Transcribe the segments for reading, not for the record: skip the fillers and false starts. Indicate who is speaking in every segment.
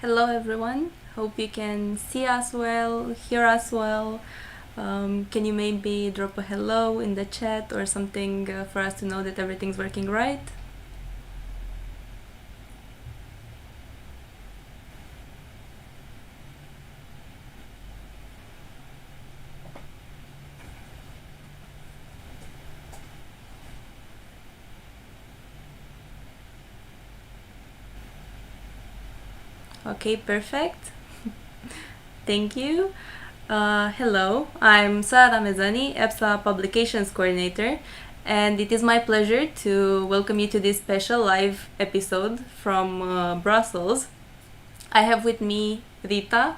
Speaker 1: Hello, everyone. Hope you can see us well, hear us well. Can you maybe drop a hello in the chat or something for us to know that everything's working right? Okay, perfect. Thank you. Hello, I'm Sara Mezani, EPSA Publications Coordinator, and it is my pleasure to welcome you to this special live episode from Brussels. I have with me Rita.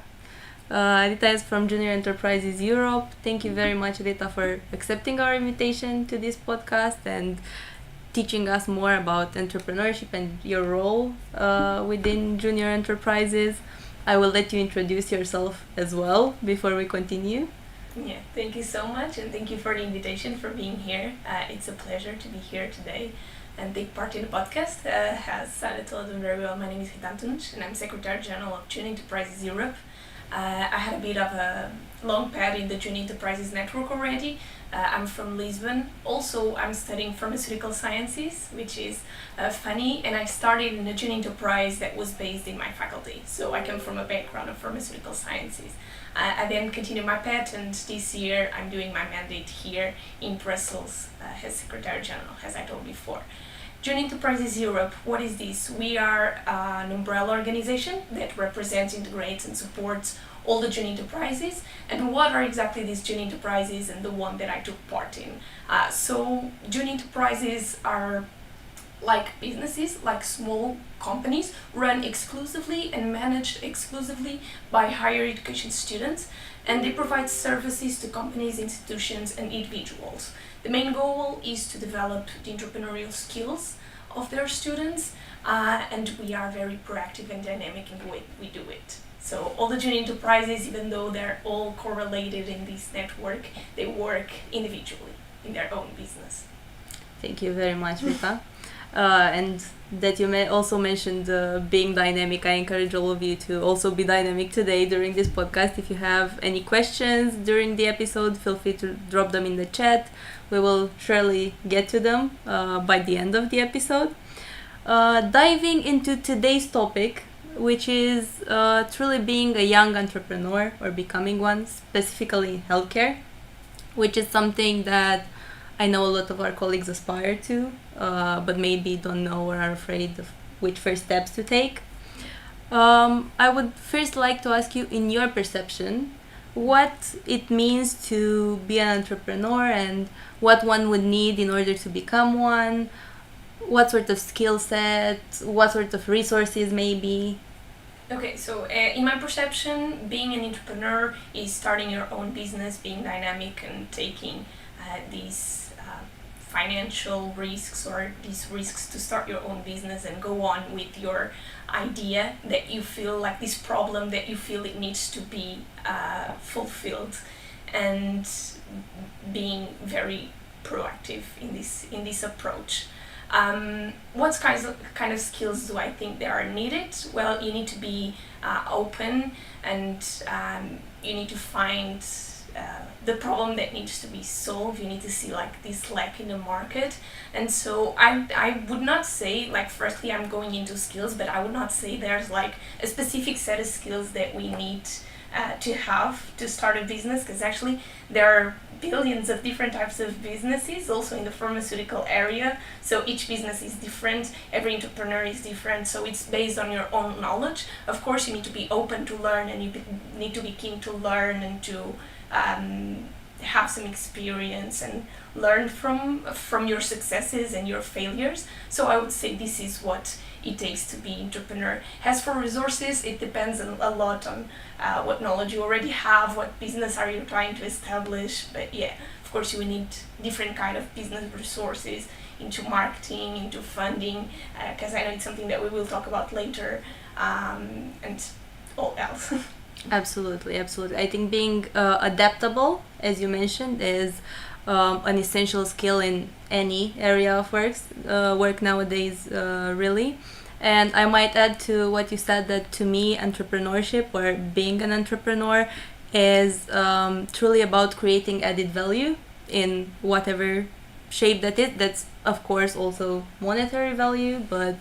Speaker 1: Rita is from Junior Enterprises Europe. Thank you very much, Rita, for accepting our invitation to this podcast and teaching us more about entrepreneurship and your role within Junior Enterprises. I will let you introduce yourself as well before we continue.
Speaker 2: Yeah, thank you so much, and thank you for the invitation for being here. It's a pleasure to be here today and take part in the podcast. As Sara told you very well, my name is Rita Antures, and I'm Secretary General of Junior Enterprises Europe. I had a bit of a long path in the Junior Enterprises network already. I'm from Lisbon. Also, I'm studying pharmaceutical sciences, which is funny, and I started in a junior enterprise that was based in my faculty. So I come from a background of pharmaceutical sciences. I then continued my path, and this year I'm doing my mandate here in Brussels as Secretary General, as I told before. Junior Enterprises Europe, what is this? We are an umbrella organization that represents, integrates and supports all the junior enterprises. And what are exactly these junior enterprises and the one that I took part in? So junior enterprises are like businesses, like small companies, run exclusively and managed exclusively by higher education students, and they provide services to companies, institutions and individuals. The main goal is to develop the entrepreneurial skills of their students, and we are very proactive and dynamic in the way we do it. So all the junior enterprises, even though they're all correlated in this network, they work individually in their own business.
Speaker 1: Thank you very much, Rita. And that you may also mentioned being dynamic. I encourage all of you to also be dynamic today during this podcast. If you have any questions during the episode, feel free to drop them in the chat. We will surely get to them by the end of the episode. Diving into today's topic, which is truly being a young entrepreneur or becoming one, specifically in healthcare, which is something that I know a lot of our colleagues aspire to, but maybe don't know or are afraid of which first steps to take. I would first like to ask you, in your perception, what it means to be an entrepreneur and what one would need in order to become one. What sort of skill set, what sort of resources maybe?
Speaker 2: Okay, so in my perception, being an entrepreneur is starting your own business, being dynamic and taking these financial risks or these risks to start your own business and go on with your idea that you feel like this problem that you feel it needs to be fulfilled, and being very proactive in this approach. What kind of skills do I think there are needed? Well, you need to be open, and you need to find the problem that needs to be solved. You need to see like this lack in the market. And so I would not say like firstly I'm going into skills, but I would not say there's like a specific set of skills that we need to have to start a business, because actually there are billions of different types of businesses also in the pharmaceutical area. So each business is different, every entrepreneur is different, so it's based on your own knowledge. Of course you need to be open to learn, and you need to be keen to learn and to have some experience and learn from your successes and your failures. So I would say this is what it takes to be entrepreneur. As for resources, it depends a lot on what knowledge you already have, what business are you trying to establish. But yeah, of course you will need different kind of business resources into marketing, into funding, because I know it's something that we will talk about later, and all else.
Speaker 1: Absolutely. I think being adaptable, as you mentioned, is an essential skill in any area of work nowadays, really. And I might add to what you said that to me, entrepreneurship or being an entrepreneur is truly about creating added value in whatever shape that is. That's of course also monetary value, but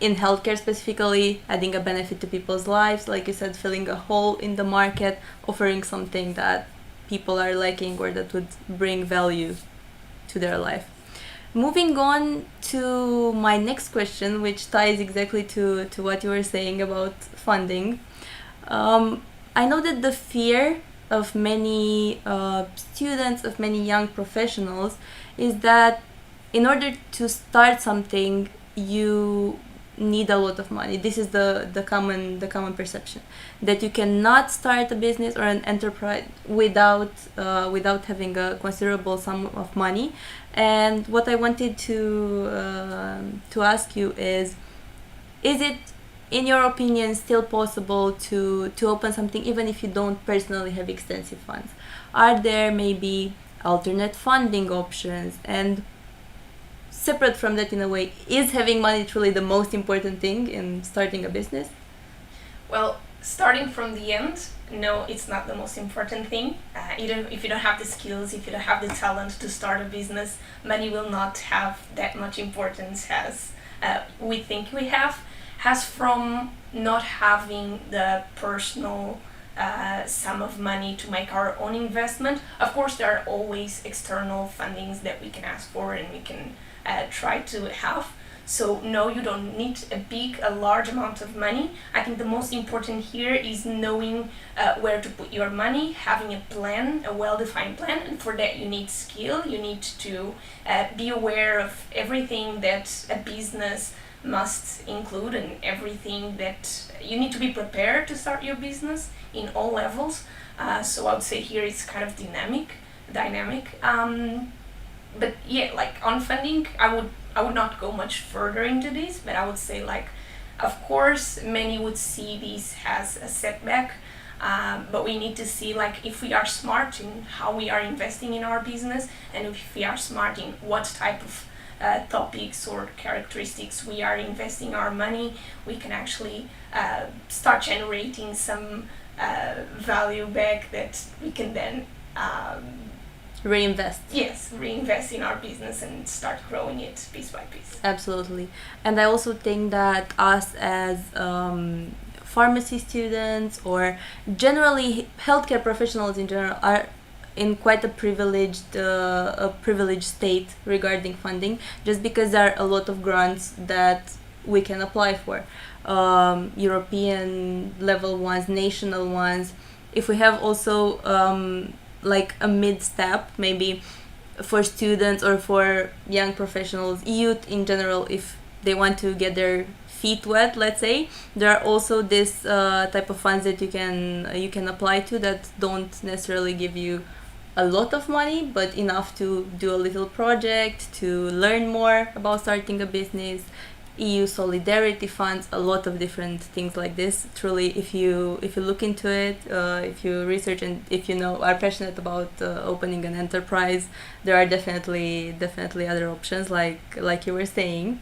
Speaker 1: in healthcare specifically, adding a benefit to people's lives, like you said, filling a hole in the market, offering something that people are lacking or that would bring value to their life. Moving on to my next question, which ties exactly to what you were saying about funding. I know that the fear of many students, of many young professionals, is that in order to start something, you need a lot of money. This is the common perception, that you cannot start a business or an enterprise without having a considerable sum of money. And what I wanted to ask you is it in your opinion still possible to open something even if you don't personally have extensive funds? Are there maybe alternate funding options? And separate from that, in a way, is having money truly the most important thing in starting a business?
Speaker 2: Well, starting from the end, no, it's not the most important thing. Even if you don't have the skills, if you don't have the talent to start a business, money will not have that much importance as we think we have. Has from not having the personal sum of money to make our own investment. Of course, there are always external fundings that we can ask for and we can try to have. So no, you don't need a large amount of money. I think the most important here is knowing where to put your money, having a plan, a well-defined plan, and for that you need skill. You need to be aware of everything that a business must include and everything that you need to be prepared to start your business in all levels. So I would say here it's kind of dynamic. But yeah, like on funding, I would not go much further into this, but I would say, like, of course, many would see this as a setback, but we need to see, like, if we are smart in how we are investing in our business, and if we are smart in what type of topics or characteristics we are investing our money, we can actually start generating some value back that we can then
Speaker 1: reinvest
Speaker 2: in our business and start growing it piece by piece.
Speaker 1: Absolutely. And I also think that us as pharmacy students or generally healthcare professionals in general are in quite a privileged state regarding funding, just because there are a lot of grants that we can apply for, European level ones, national ones. If we have also like a mid-step, maybe for students or for young professionals, youth in general, if they want to get their feet wet, let's say, there are also this type of funds that you can apply to that don't necessarily give you a lot of money, but enough to do a little project, to learn more about starting a business. EU solidarity funds, a lot of different things like this. Truly, if you look into it, if you research, and if you are passionate about opening an enterprise, there are definitely other options, like you were saying.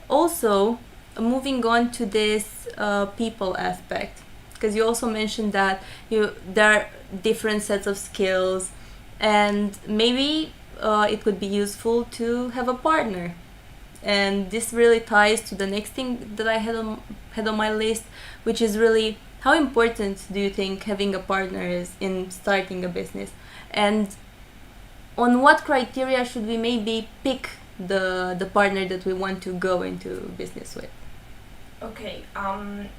Speaker 1: Also, moving on to this people aspect, because you also mentioned that there are different sets of skills, and maybe it could be useful to have a partner. And this really ties to the next thing that I had on my list, which is really, how important do you think having a partner is in starting a business, and on what criteria should we maybe pick the partner that we want to go into business with?
Speaker 2: Okay,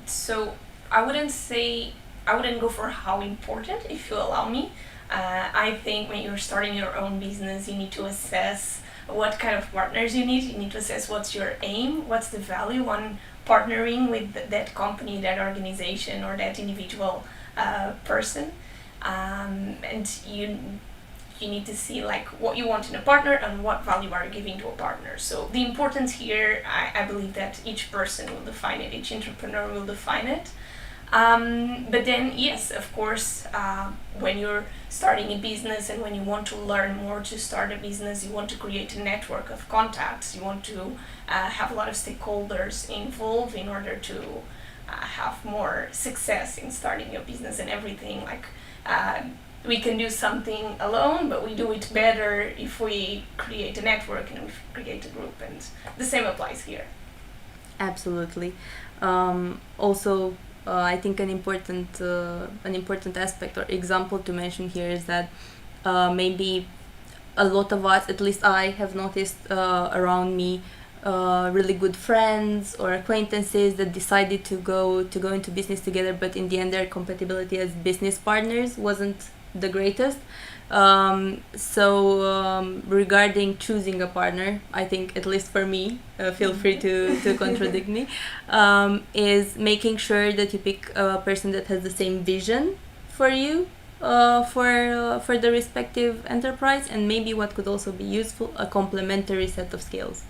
Speaker 2: so I wouldn't go for how important, if you allow me. I think when you're starting your own business, you need to assess what kind of partners you need. You need to assess what's your aim, what's the value on partnering with that company, that organization, or that individual person. And you need to see, like, what you want in a partner and what value are you giving to a partner. So the importance here, I believe that each person will define it, each entrepreneur will define it. But then, yes, of course, when you're starting a business and when you want to learn more to start a business, you want to create a network of contacts, you want to have a lot of stakeholders involved in order to have more success in starting your business and everything. Like, we can do something alone, but we do it better if we create a network and we create a group, and the same applies here.
Speaker 1: Absolutely. Also, I think an important aspect or example to mention here is that maybe a lot of us, at least I have noticed around me, really good friends or acquaintances that decided to go into business together, but in the end their compatibility as business partners wasn't the greatest. Regarding choosing a partner, I think, at least for me, feel free to contradict me, is making sure that you pick a person that has the same vision for you, for the respective enterprise, and maybe what could also be useful, a complementary set of skills.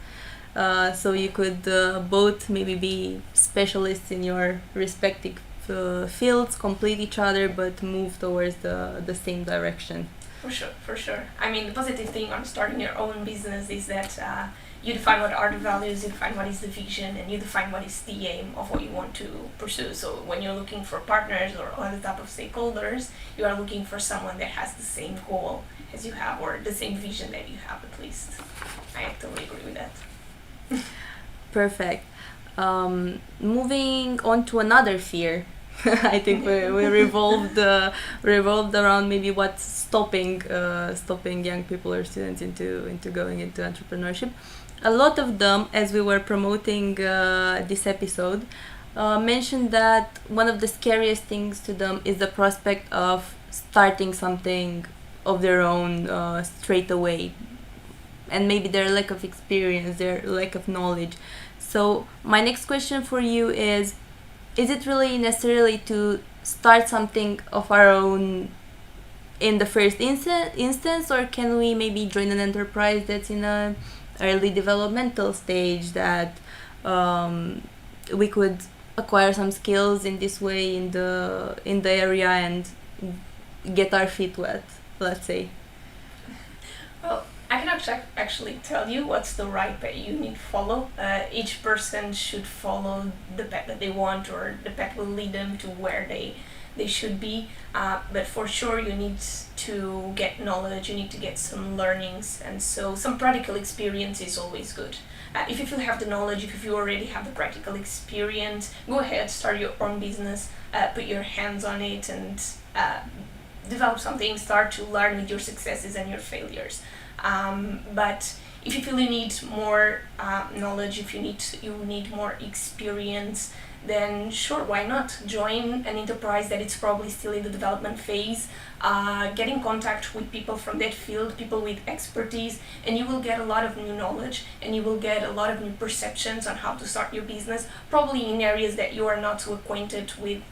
Speaker 1: So you could both maybe be specialists in your respective fields, complete each other, but move towards the same direction.
Speaker 2: For sure. I mean, the positive thing on starting your own business is that you define what are the values, you define what is the vision, and you define what is the aim of what you want to pursue. So when you're looking for partners or other type of stakeholders, you are looking for someone that has the same goal as you have, or the same vision that you have, at least. I totally agree with that.
Speaker 1: Perfect. Moving on to another fear. I think we revolved around maybe what's stopping young people or students into going into entrepreneurship. A lot of them, as we were promoting this episode, mentioned that one of the scariest things to them is the prospect of starting something of their own straight away, and maybe their lack of experience, their lack of knowledge. So my next question for you is it really necessarily to start something of our own in the first instance, or can we maybe join an enterprise that's in a early developmental stage, that we could acquire some skills in this way in the area and get our feet wet, let's say?
Speaker 2: Well, I cannot actually tell you what's the right path you need to follow. Each person should follow the path that they want, or the path will lead them to where they should be. But for sure you need to get knowledge, you need to get some learnings, and so some practical experience is always good. If you have the knowledge, if you already have the practical experience, go ahead, start your own business, put your hands on it, and develop something, start to learn with your successes and your failures. But if you feel you need more knowledge, if you need more experience, then sure, why not join an enterprise that it's probably still in the development phase, get in contact with people from that field, people with expertise, and you will get a lot of new knowledge, and you will get a lot of new perceptions on how to start your business, probably in areas that you are not so acquainted with,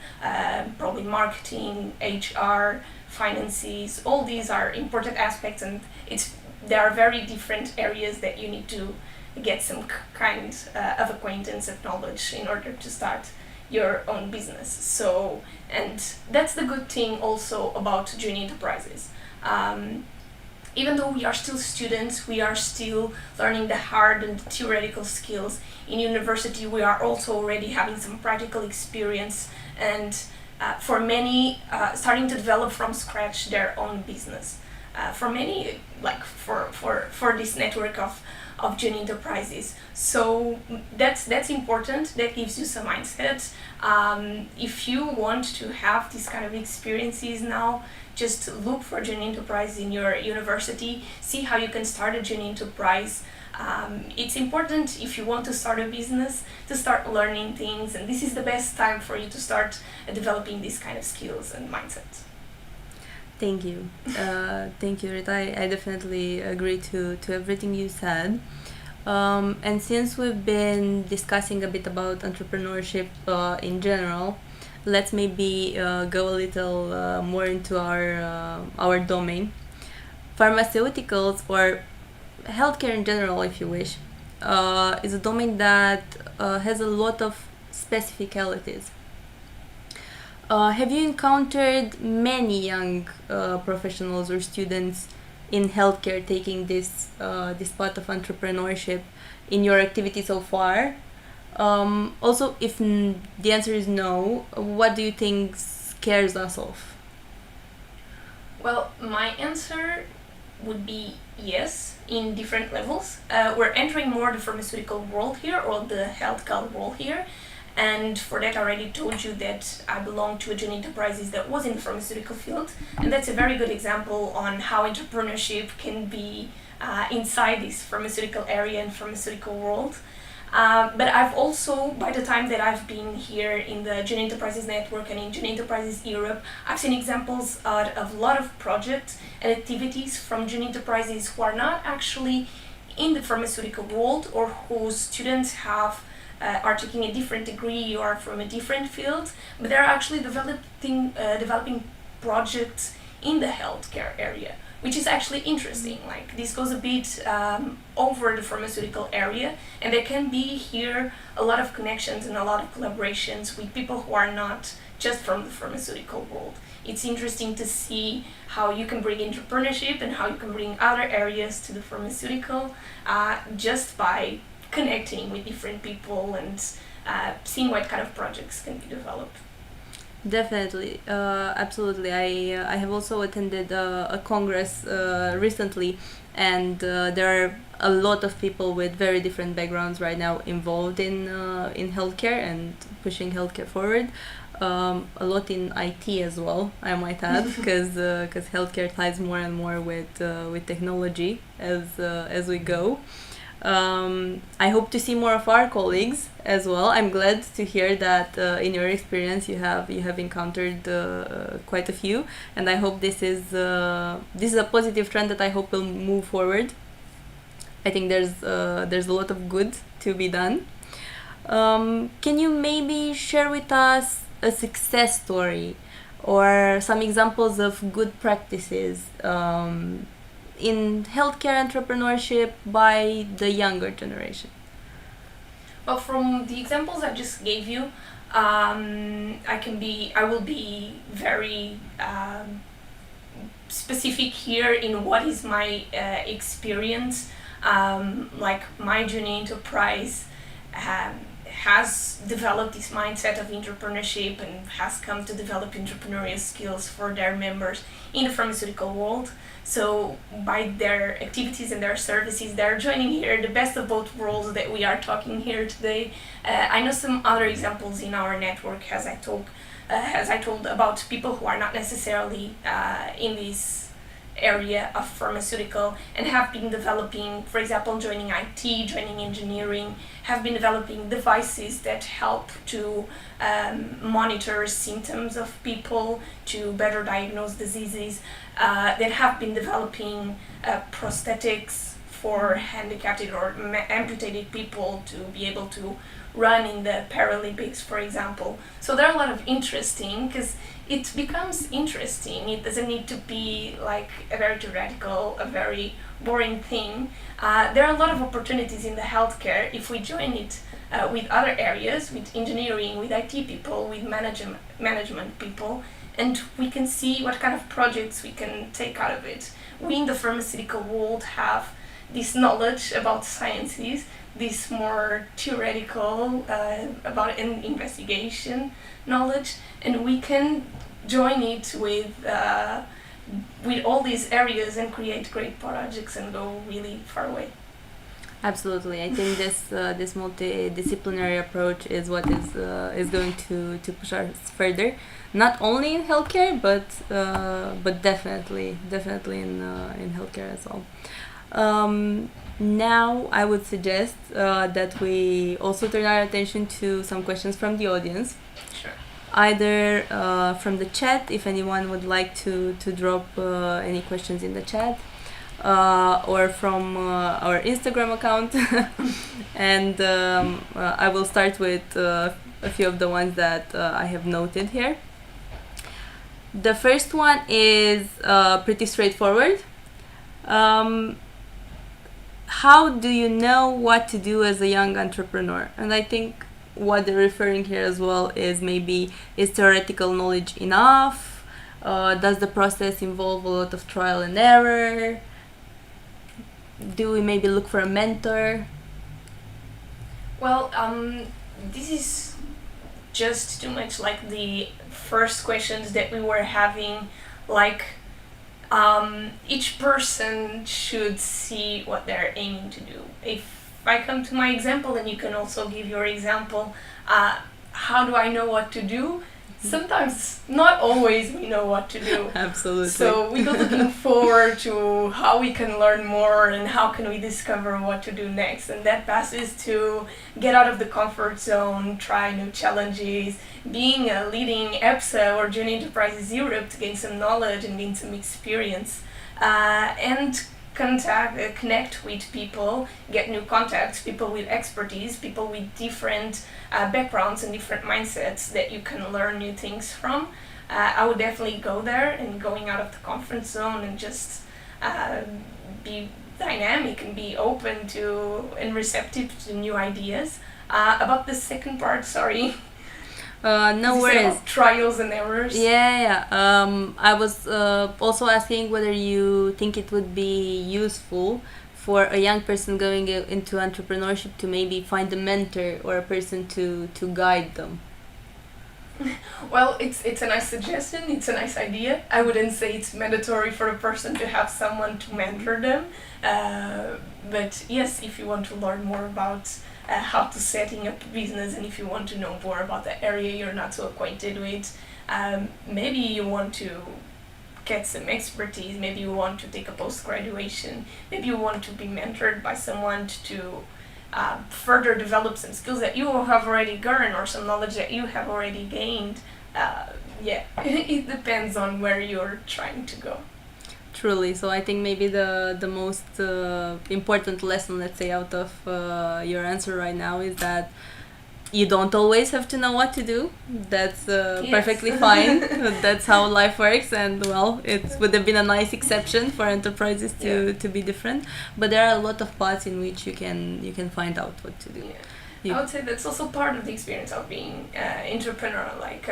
Speaker 2: probably marketing, HR, finances. All these are important aspects, and there are very different areas that you need to get some kind of acquaintance and knowledge in order to start your own business. So, and that's the good thing also about junior enterprises. Even though we are still students, we are still learning the hard and the theoretical skills. In university, we are also already having some practical experience, and for many, starting to develop from scratch their own business. For many, like for this network of junior enterprises. So that's important. That gives you some mindset. If you want to have these kind of experiences now, just look for junior enterprise in your university. See how you can start a junior enterprise. It's important, if you want to start a business, to start learning things, and this is the best time for you to start developing these kind of skills and mindset.
Speaker 1: Thank you. Thank you, Rita. I definitely agree to everything you said. And since we've been discussing a bit about entrepreneurship in general, let's maybe go a little more into our domain. Pharmaceuticals, or healthcare in general, if you wish, is a domain that has a lot of specificalities. Have you encountered many young professionals or students in healthcare taking this part of entrepreneurship in your activity so far? Also, if the answer is no, what do you think scares us off?
Speaker 2: Well, my answer would be yes, in different levels. We're entering more the pharmaceutical world here, or the healthcare world here. And for that, I already told you that I belong to a joint enterprises that was in the pharmaceutical field. And that's a very good example on how entrepreneurship can be inside this pharmaceutical area and pharmaceutical world. But I've also, by the time that I've been here in the Joint Enterprises Network and in Joint Enterprises Europe, I've seen examples of a lot of projects and activities from Joint Enterprises who are not actually in the pharmaceutical world, or whose students are taking a different degree or from a different field, but they're actually developing projects in the healthcare area, which is actually interesting. Like, this goes a bit over the pharmaceutical area, and there can be here a lot of connections and a lot of collaborations with people who are not just from the pharmaceutical world. It's interesting to see how you can bring entrepreneurship and how you can bring other areas to the pharmaceutical just by connecting with different people and seeing what kind of projects can be developed.
Speaker 1: Definitely, absolutely. I have also attended a congress recently, and there are a lot of people with very different backgrounds right now involved in healthcare and pushing healthcare forward. A lot in IT as well, I might add, because healthcare ties more and more with technology as we go. I hope to see more of our colleagues as well. I'm glad to hear that in your experience you have encountered quite a few, and I hope this is a positive trend that I hope will move forward. I think there's a lot of good to be done. Can you maybe share with us a success story or some examples of good practices in healthcare entrepreneurship by the younger generation?
Speaker 2: Well, from the examples I just gave you, I will be very specific here in what is my experience. Like, my journey enterprise has developed this mindset of entrepreneurship and has come to develop entrepreneurial skills for their members in the pharmaceutical world. So by their activities and their services, they're joining here the best of both worlds that we are talking here today. I know some other examples in our network, as I told about people who are not necessarily in this area of pharmaceutical and have been developing, for example, joining IT, joining engineering, have been developing devices that help to monitor symptoms of people, to better diagnose diseases, that have been developing prosthetics for handicapped or amputated people to be able to run in the Paralympics, for example. So there are a lot of interesting, because it becomes interesting. It doesn't need to be like a very theoretical, a very boring thing. There are a lot of opportunities in the healthcare if we join it with other areas, with engineering, with IT people, with management people, and we can see what kind of projects we can take out of it. We in the pharmaceutical world have this knowledge about sciences, this more theoretical about an investigation knowledge, and we can join it with all these areas and create great projects and go really far away.
Speaker 1: Absolutely, I think this multidisciplinary approach is what is going to push us further, not only in healthcare, but definitely in healthcare as well. Now I would suggest that we also turn our attention to some questions from the audience.
Speaker 2: Sure.
Speaker 1: Either from the chat, if anyone would like to drop any questions in the chat, or from our Instagram account. And I will start with a few of the ones that I have noted here. The first one is pretty straightforward. How do you know what to do as a young entrepreneur? And I think what they're referring here as well is maybe, is theoretical knowledge enough? Does the process involve a lot of trial and error? Do we maybe look for a mentor?
Speaker 2: Well, this is just too much like the first questions that we were having, like each person should see what they're aiming to do. If I come to my example, and you can also give your example, how do I know what to do? Sometimes, not always, we know what to do.
Speaker 1: Absolutely.
Speaker 2: So we go looking forward to how we can learn more and how can we discover what to do next. And that passes to get out of the comfort zone, try new challenges, being a leading EPSA or Junior Enterprises Europe to gain some knowledge and gain some experience. And connect with people, get new contacts, people with expertise, people with different backgrounds and different mindsets that you can learn new things from. I would definitely go there, and going out of the comfort zone and just be dynamic and be open to and receptive to new ideas. About the second part, sorry.
Speaker 1: No worries.
Speaker 2: Trials and errors.
Speaker 1: Yeah. I was also asking whether you think it would be useful for a young person going into entrepreneurship to maybe find a mentor or a person to guide them.
Speaker 2: Well, it's a nice suggestion. It's a nice idea. I wouldn't say it's mandatory for a person to have someone to mentor them. But yes, if you want to learn more about how to setting up a business, and if you want to know more about the area you're not so acquainted with, maybe you want to get some expertise, maybe you want to take a post-graduation, maybe you want to be mentored by someone to further develop some skills that you have already gained or some knowledge that you have already gained. It depends on where you're trying to go.
Speaker 1: Truly. So I think maybe the most important lesson, let's say, out of your answer right now is that you don't always have to know what to do. That's perfectly fine. That's how life works, and well, it would have been a nice exception for enterprises to be different. But there are a lot of paths in which you can find out what to do.
Speaker 2: I would say that's also part of the experience of being entrepreneur, like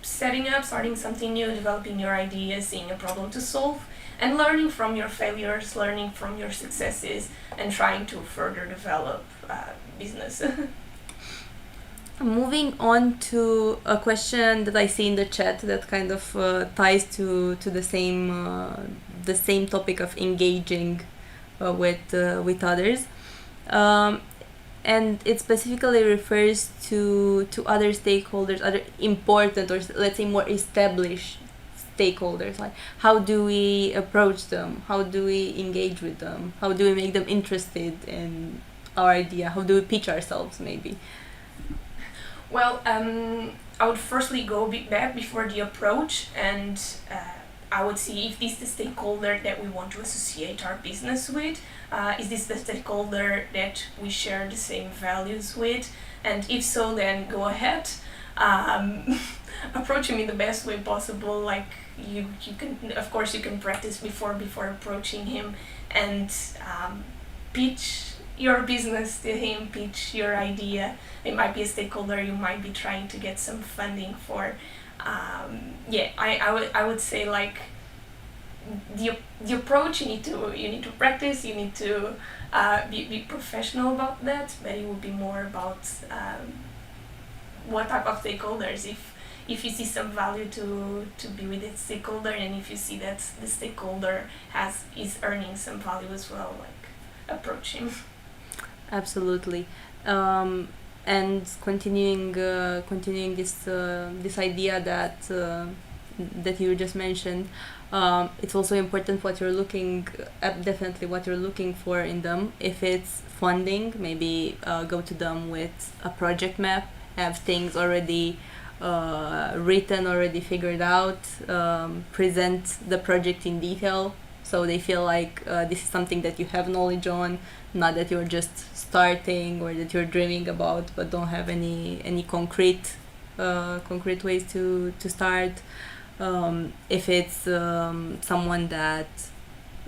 Speaker 2: setting up, starting something new, developing your ideas, seeing a problem to solve, and learning from your failures, learning from your successes, and trying to further develop business.
Speaker 1: Moving on to a question that I see in the chat that kind of ties to the same topic of engaging with others, and it specifically refers to other stakeholders, other important, or let's say more established stakeholders. Like, how do we approach them? How do we engage with them? How do we make them interested in our idea? How do we pitch ourselves, maybe?
Speaker 2: Well, I would firstly go a bit back before the approach, and I would see if this is the stakeholder that we want to associate our business with. Is this the stakeholder that we share the same values with? And if so, then go ahead. Approach him in the best way possible. Like you can, of course, you can practice before approaching him, and pitch your business to him, pitch your idea. It might be a stakeholder you might be trying to get some funding for. I would say, like, the approach, you need to practice, you need to be professional about that, but it would be more about what type of stakeholders. If you see some value to be with that stakeholder, and if you see that the stakeholder is earning some value as well, like, approach him.
Speaker 1: Absolutely. And continuing this idea that you just mentioned, it's also important what you're looking at, definitely what you're looking for in them. If it's funding, maybe go to them with a project map, have things already written, already figured out, present the project in detail, so they feel like this is something that you have knowledge on, not that you're just starting or that you're dreaming about but don't have any concrete ways to start. If it's someone that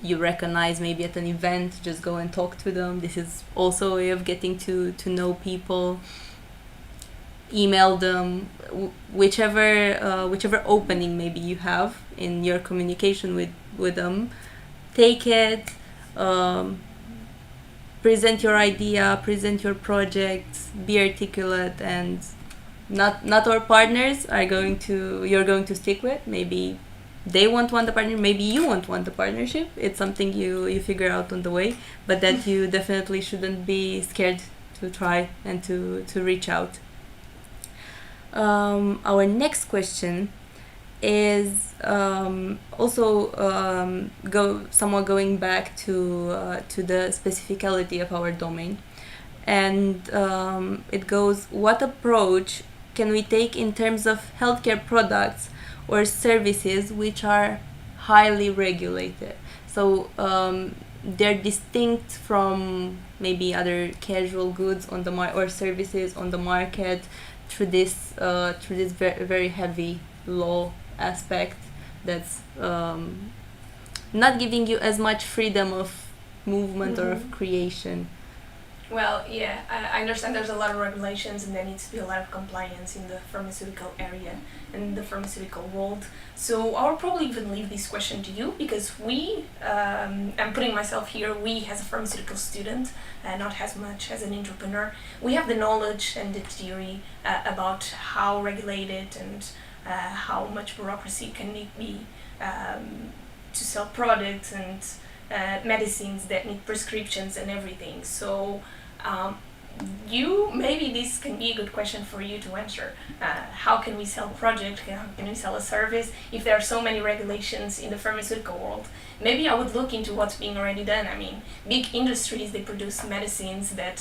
Speaker 1: you recognize maybe at an event, just go and talk to them. This is also a way of getting to know people. email them, whichever opening maybe you have in your communication with them. Take it, present your idea, present your project, be articulate, and not all partners are going to you're going to stick with. Maybe they won't want the partner, maybe you won't want the partnership. It's something you figure out on the way, but that you definitely shouldn't be scared to try and to reach out. Our next question is also somewhat going back to the specificality of our domain, and it goes: what approach can we take in terms of healthcare products or services which are highly regulated? So they're distinct from maybe other casual goods on the or services on the market through this very, very heavy law aspect that's not giving you as much freedom of movement or of creation.
Speaker 2: Well, yeah, I understand there's a lot of regulations and there needs to be a lot of compliance in the pharmaceutical area and the pharmaceutical world. So I'll probably even leave this question to you, because I'm putting myself here, we as a pharmaceutical student, not as much as an entrepreneur, we have the knowledge and the theory about how regulated and how much bureaucracy can it be to sell products and medicines that need prescriptions and everything. So maybe this can be a good question for you to answer. How can we sell a project? How can we sell a service if there are so many regulations in the pharmaceutical world? Maybe I would look into what's being already done. I mean, big industries, they produce medicines that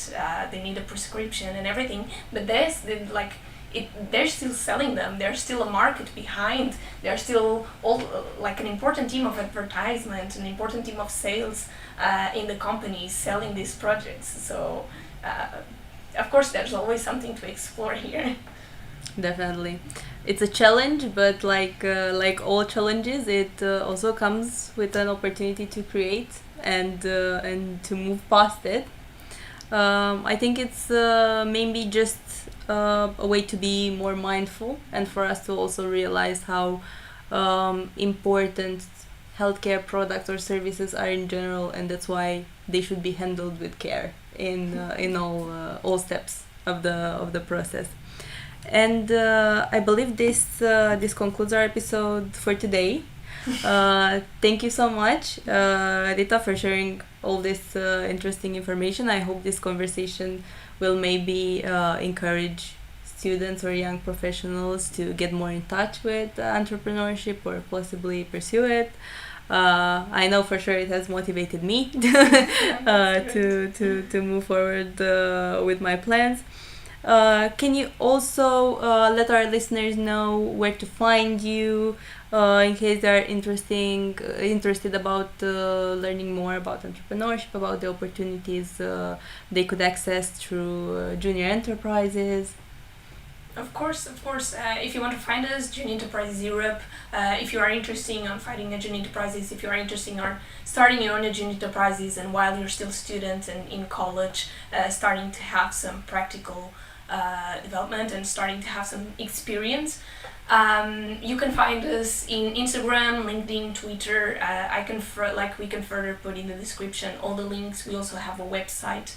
Speaker 2: they need a prescription and everything, but they're still selling them. There's still a market behind. There's still an important team of advertisement, an important team of sales in the companies selling these projects. So, of course, there's always something to explore here.
Speaker 1: Definitely, it's a challenge, but like all challenges, it also comes with an opportunity to create and to move past it. I think it's maybe just a way to be more mindful, and for us to also realize how important healthcare products or services are in general, and that's why they should be handled with care in all steps of the process. And I believe this concludes our episode for today. Thank you so much, Rita, for sharing all this interesting information. I hope this conversation will maybe encourage students or young professionals to get more in touch with entrepreneurship or possibly pursue it. I know for sure it has motivated me to move forward with my plans. Can you also let our listeners know where to find you in case they are interested about learning more about entrepreneurship, about the opportunities they could access through junior enterprises?
Speaker 2: Of course. If you want to find us, Junior Enterprises Europe. If you are interested in finding a junior enterprises, if you are interested in starting your own junior enterprises, and while you're still a student and in college, starting to have some practical development and starting to have some experience, you can find us in Instagram, LinkedIn, Twitter. We can further put in the description all the links. We also have a website.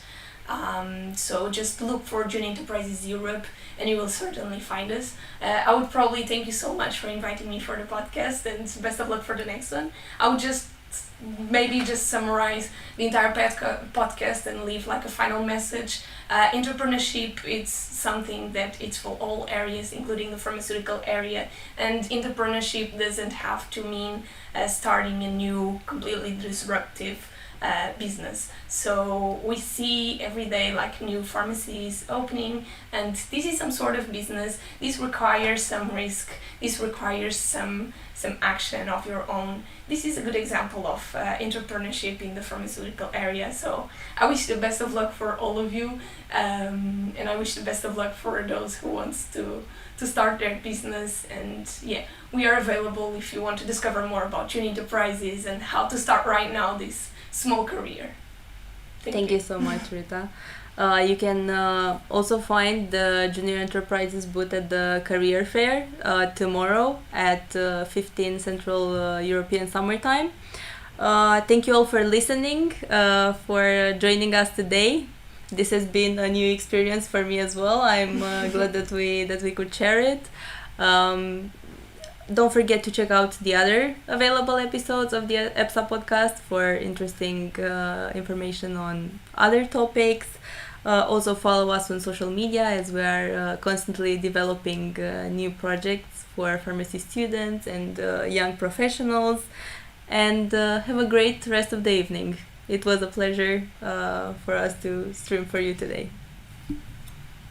Speaker 2: So just look for Junior Enterprises Europe and you will certainly find us. I would probably thank you so much for inviting me for the podcast, and best of luck for the next one. I would just summarize the entire podcast and leave like a final message. Entrepreneurship, it's something that it's for all areas, including the pharmaceutical area, and entrepreneurship doesn't have to mean starting a new, completely disruptive business. So we see every day like new pharmacies opening, and this is some sort of business. This requires some risk. This requires some action of your own. This is a good example of entrepreneurship in the pharmaceutical area. So I wish the best of luck for all of you, and I wish the best of luck for those who wants to start their business. And yeah, we are available if you want to discover more about junior enterprises and how to start right now this small career.
Speaker 1: Thank you so much, Rita. You can also find the Junior Enterprises booth at the Career Fair tomorrow at 15 Central European Summertime. Thank you all for listening, for joining us today. This has been a new experience for me as well. I'm glad that we could share it. Don't forget to check out the other available episodes of the EPSA podcast for interesting information on other topics. Also follow us on social media, as we are constantly developing new projects for pharmacy students and young professionals. And have a great rest of the evening. It was a pleasure for us to stream for you today.